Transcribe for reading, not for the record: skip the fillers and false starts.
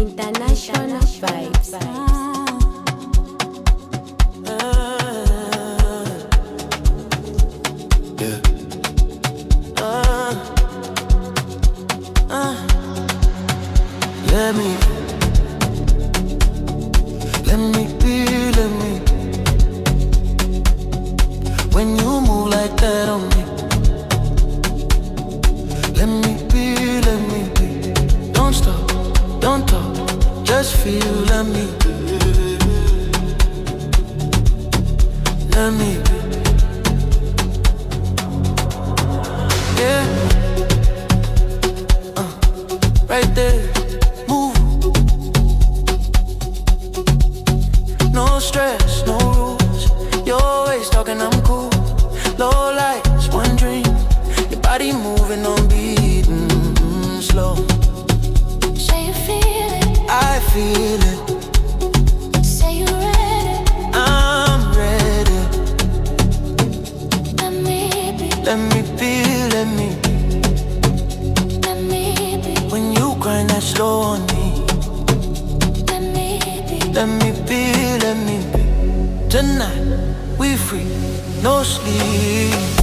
International vibes. Yeah. Let me be, let me. When you move like that on me, let me be. Don't stop, don't talk, just feel, let me be. Let me be. Yeah. Right there, move. No stress, no rules. You're always talking, I'm cool. Low lights, one dream. Your body moving on beat, slow. Say you feel it, I feel it. say you ready. I'm ready. Let me be, Let me be, let me be. let me be, When you grind that slow on me, let me be. let me be, let me be. Tonight, we free, no sleep.